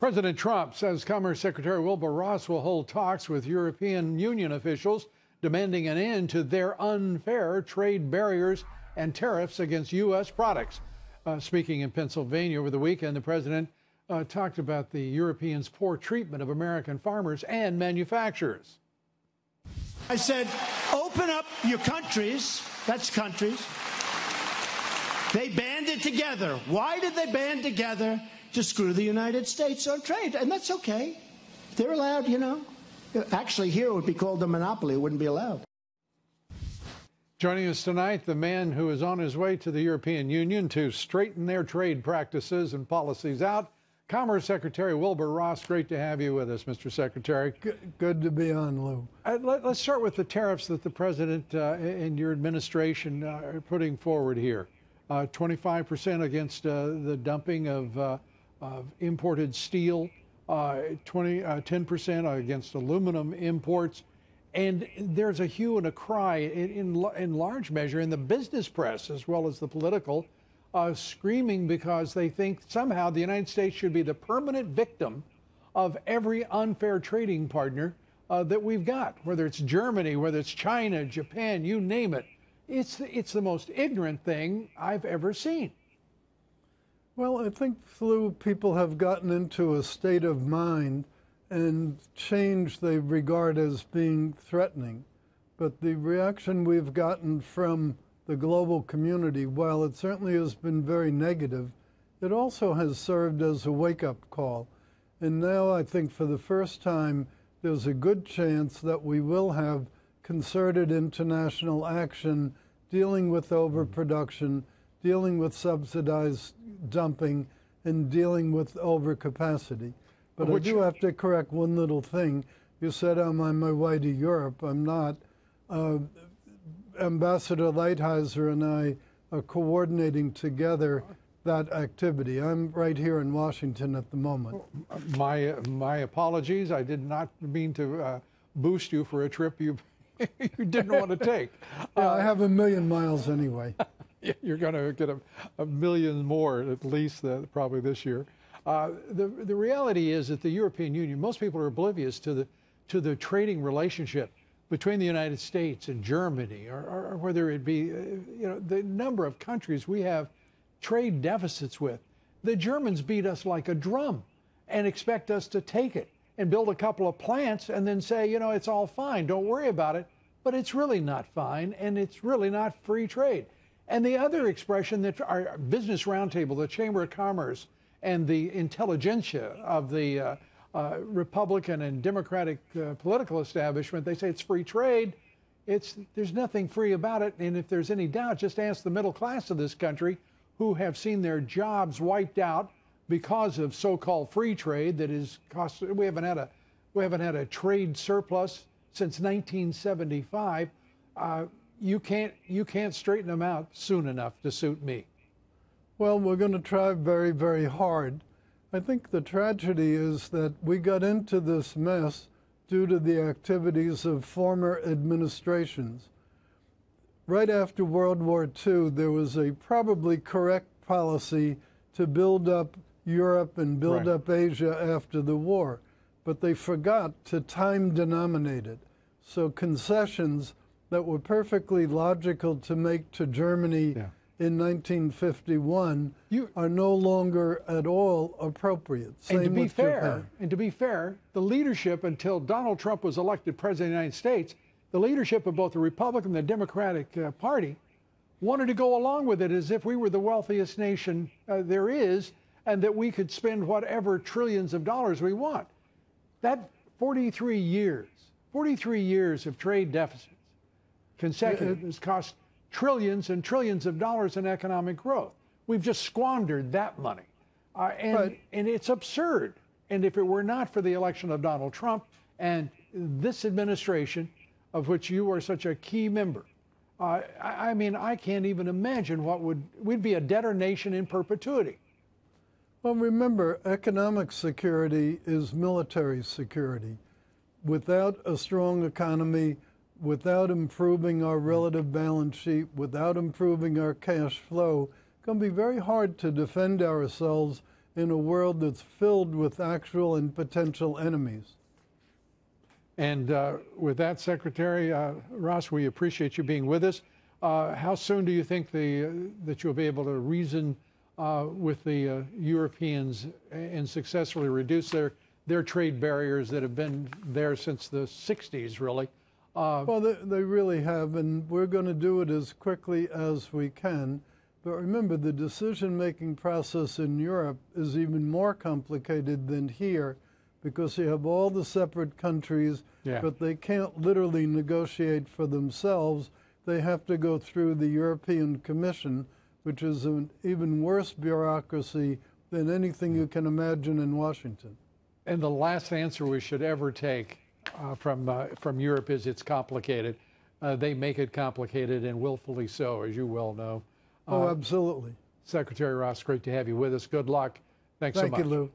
President Trump says Commerce Secretary Wilbur Ross will hold talks with European Union officials demanding an end to their unfair trade barriers and tariffs against U.S. products. Speaking in Pennsylvania over the weekend, the president talked about the Europeans' poor treatment of American farmers and manufacturers. I said, open up your countries. That's countries. They banded together. Why did they band together? To screw the United States on trade. And that's okay. They're allowed, you know. Actually, here it would be called a monopoly. It wouldn't be allowed. Joining us tonight, the man who is on his way to the European Union to straighten their trade practices and policies out, Commerce Secretary Wilbur Ross. Great to have you with us, Mr. Secretary. Good to be on, Lou. Let's start with the tariffs that the president and your administration are putting forward here. 25% against the dumping of imported steel, 10% against aluminum imports. And there's a hue and a cry in large measure in the business press as well as the political, screaming because they think somehow the United States should be the permanent victim of every unfair trading partner that we've got, whether it's Germany, whether it's China, Japan, you name it. It's the most ignorant thing I've ever seen. Well, I think, Lou, people have gotten into a state of mind and change they regard as being threatening. But the reaction we've gotten from the global community, while it certainly has been very negative, it also has served as a wake-up call. And now I think for the first time, there's a good chance that we will have concerted international action dealing with overproduction, dealing with subsidized dumping, and dealing with overcapacity. But I do have to correct one little thing. You said I'm on my way to Europe. I'm not. Ambassador Lighthizer and I are coordinating together that activity. I'm right here in Washington at the moment. My apologies. I did not mean to boost you for a trip you didn't want to take. Yeah, I have 1 million miles anyway. You're going to get a million more at least probably this year. The reality is that the European Union, most people are oblivious to the trading relationship between the United States and Germany, or whether it be the number of countries we have trade deficits with. The Germans beat us like a drum and expect us to take it and build a couple of plants and then say, it's all fine, don't worry about it. But it's really not fine, and it's really not free trade. And the other expression that our Business Roundtable, the Chamber of Commerce, and the intelligentsia of the Republican and Democratic political establishment, they say it's free trade. There's nothing free about it. And if there's any doubt, just ask the middle class of this country who have seen their jobs wiped out because of so-called free trade that is cost. We haven't had a trade surplus since 1975. You can't straighten them out soon enough to suit me. Well, we're going to try very, very hard. I think the tragedy is that we got into this mess due to the activities of former administrations. Right after World War II, there was a probably correct policy to build up Europe and build up Asia after the war, but they forgot to time denominate it. So concessions that were perfectly logical to make to Germany in 1951 are no longer at all appropriate. Same and to be with fair, Japan. and to be fair, the leadership until Donald Trump was elected president of the United States, the leadership of both the Republican and the Democratic Party wanted to go along with it as if we were the wealthiest nation there is, and that we could spend whatever trillions of dollars we want. That 43 years of trade deficits consecutive has cost trillions and trillions of dollars in economic growth. We've just squandered that money. And it's absurd. And if it were not for the election of Donald Trump and this administration, of which you are such a key member, I mean, I can't even imagine we'd be a debtor nation in perpetuity. Well, remember, economic security is military security. Without a strong economy, without improving our relative balance sheet, without improving our cash flow, it's going to be very hard to defend ourselves in a world that's filled with actual and potential enemies. And with that, Secretary Ross, we appreciate you being with us. How soon do you think that you'll be able to reason with the Europeans and successfully reduce their trade barriers that have been there since the 60s, really? Well, they really have, and we're going to do it as quickly as we can. But remember, the decision-making process in Europe is even more complicated than here, because you have all the separate countries, but they can't literally negotiate for themselves. They have to go through the European Commission, which is an even worse bureaucracy than anything you can imagine in Washington. And the last answer we should ever take from Europe is it's complicated. They make it complicated, and willfully so, as you well know. Oh, absolutely. Secretary Ross, great to have you with us. Good luck. Thanks so much. Thank you, Lou.